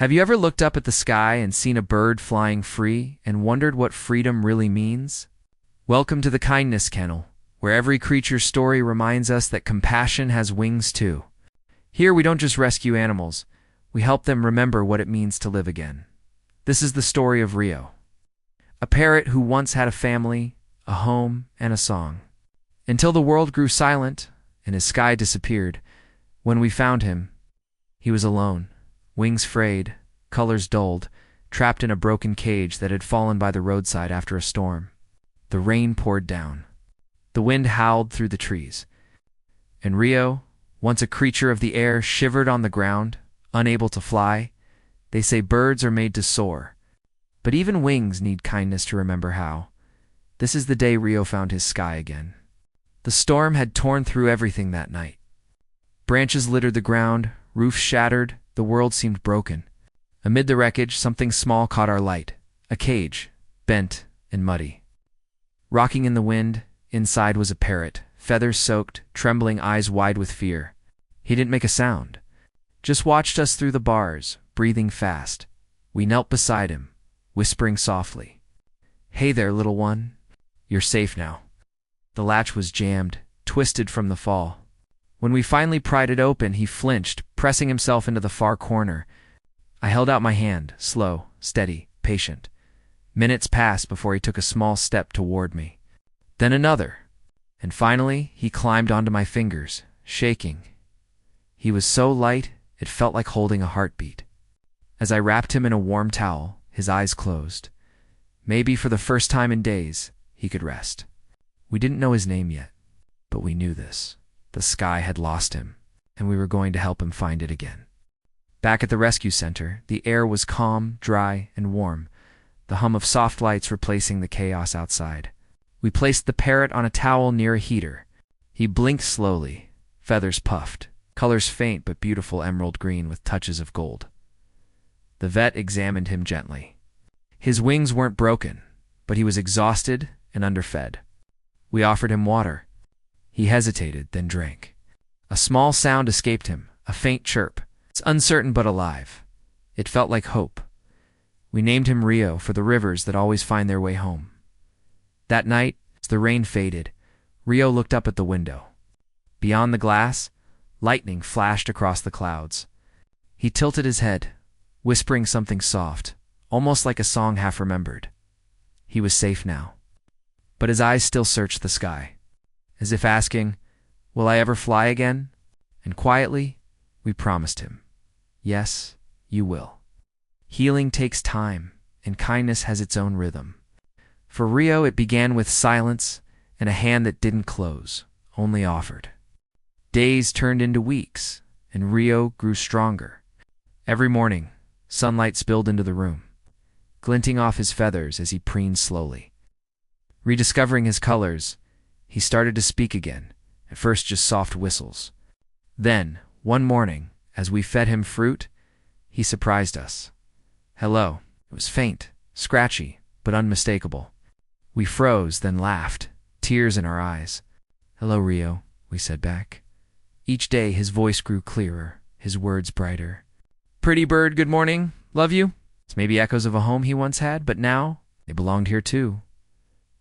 Have you ever looked up at the sky and seen a bird flying free and wondered what freedom really means? Welcome to the Kindness Kennel, where every creature's story reminds us that compassion has wings too. Here we don't just rescue animals, we help them remember what it means to live again. This is the story of Rio, a parrot who once had a family, a home, and a song. Until the world grew silent and his sky disappeared. When we found him, he was alone, wings frayed, colors dulled, trapped in a broken cage that had fallen by the roadside after a storm. The rain poured down. The wind howled through the trees. And Rio, once a creature of the air, shivered on the ground, unable to fly. They say birds are made to soar, but even wings need kindness to remember how. This is the day Rio found his sky again. The storm had torn through everything that night. Branches littered the ground, roofs shattered, the world seemed broken. Amid the wreckage, something small caught our light, a cage, bent and muddy. Rocking in the wind, inside was a parrot, feathers soaked, trembling, eyes wide with fear. He didn't make a sound, just watched us through the bars, breathing fast. We knelt beside him, whispering softly, "Hey there, little one. You're safe now." The latch was jammed, twisted from the fall. When we finally pried it open, he flinched, pressing himself into the far corner. I held out my hand, slow, steady, patient. Minutes passed before he took a small step toward me. Then another. And finally, he climbed onto my fingers, shaking. He was so light, it felt like holding a heartbeat. As I wrapped him in a warm towel, his eyes closed. Maybe for the first time in days, he could rest. We didn't know his name yet, but we knew this. The sky had lost him, and we were going to help him find it again. Back at the rescue center, the air was calm, dry, and warm, the hum of soft lights replacing the chaos outside. We placed the parrot on a towel near a heater. He blinked slowly, feathers puffed, colors faint but beautiful emerald green with touches of gold. The vet examined him gently. His wings weren't broken, but he was exhausted and underfed. We offered him water. He hesitated, then drank. A small sound escaped him, a faint chirp. It's uncertain but alive. It felt like hope. We named him Rio for the rivers that always find their way home. That night, as the rain faded, Rio looked up at the window. Beyond the glass, lightning flashed across the clouds. He tilted his head, whispering something soft, almost like a song half remembered. He was safe now. But his eyes still searched the sky, as if asking, "Will I ever fly again?" And quietly, we promised him, "Yes, you will." Healing takes time, and kindness has its own rhythm. For Rio, it began with silence and a hand that didn't close, only offered. Days turned into weeks, and Rio grew stronger. Every morning, sunlight spilled into the room, glinting off his feathers as he preened slowly. Rediscovering his colors, he started to speak again, at first just soft whistles. Then, one morning, as we fed him fruit, he surprised us. Hello. It was faint, scratchy, but unmistakable. We froze, then laughed, tears in our eyes. "Hello, Rio," we said back. Each day his voice grew clearer, his words brighter. "Pretty bird, good morning. Love you." It's maybe echoes of a home he once had, but now they belonged here too.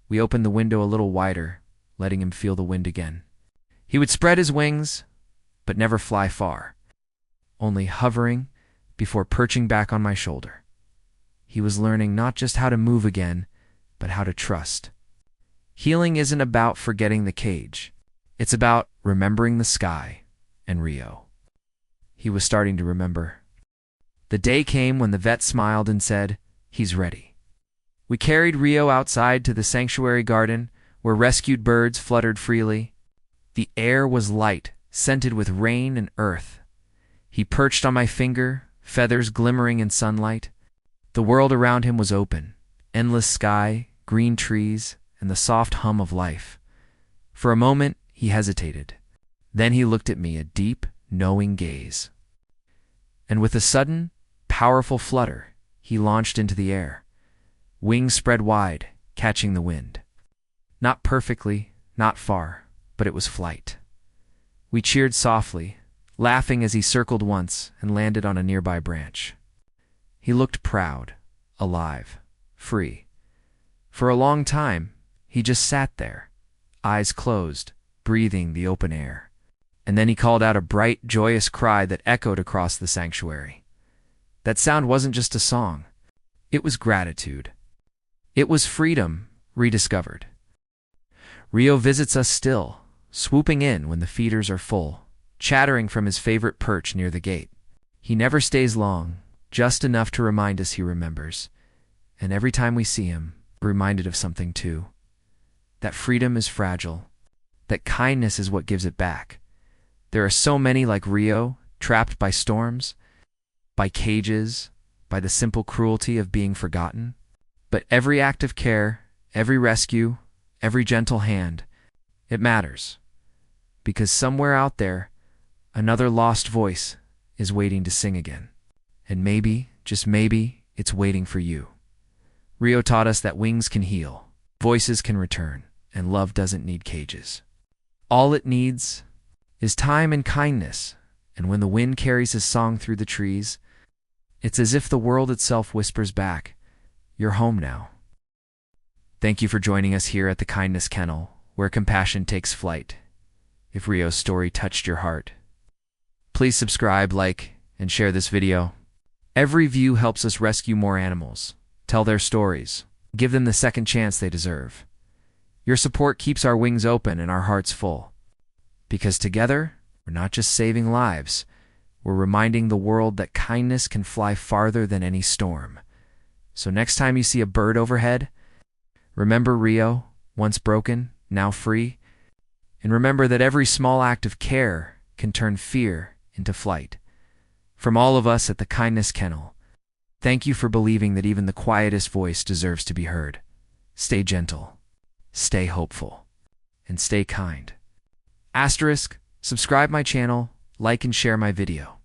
We opened the window a little wider, letting him feel the wind again. He would spread his wings, but never fly far, only hovering before perching back on my shoulder. He was learning not just how to move again, but how to trust. Healing isn't about forgetting the cage. It's about remembering the sky and Rio. He was starting to remember. The day came when the vet smiled and said, "He's ready." We carried Rio outside to the sanctuary garden, where rescued birds fluttered freely. The air was light, scented with rain and earth. He perched on my finger, feathers glimmering in sunlight. The world around him was open, endless sky, green trees, and the soft hum of life. For a moment, he hesitated. Then he looked at me, a deep, knowing gaze. And with a sudden, powerful flutter, he launched into the air. Wings spread wide, catching the wind. Not perfectly, not far, but it was flight. We cheered softly, laughing as he circled once and landed on a nearby branch. He looked proud, alive, free. For a long time, he just sat there, eyes closed, breathing the open air. And then he called out a bright, joyous cry that echoed across the sanctuary. That sound wasn't just a song. It was gratitude. It was freedom rediscovered. Rio visits us still, swooping in when the feeders are full, chattering from his favorite perch near the gate. He never stays long, just enough to remind us he remembers. And every time we see him, we're reminded of something too. That freedom is fragile. That kindness is what gives it back. There are so many like Rio, trapped by storms, by cages, by the simple cruelty of being forgotten. But every act of care, every rescue, every gentle hand, it matters. Because somewhere out there, another lost voice is waiting to sing again. And maybe, just maybe, it's waiting for you. Rio taught us that wings can heal, voices can return, and love doesn't need cages. All it needs is time and kindness, and when the wind carries his song through the trees, it's as if the world itself whispers back, "You're home now." Thank you for joining us here at the Kindness Kennel, where compassion takes flight. If Rio's story touched your heart, please subscribe, like, and share this video. Every view helps us rescue more animals, tell their stories, give them the second chance they deserve. Your support keeps our wings open and our hearts full. Because together, we're not just saving lives, we're reminding the world that kindness can fly farther than any storm. So next time you see a bird overhead, remember Rio, once broken, now free, and remember that every small act of care can turn fear into flight. From all of us at the Kindness Kennel, thank you for believing that even the quietest voice deserves to be heard. Stay gentle, stay hopeful, and stay kind. Asterisk, subscribe my channel, like and share my video.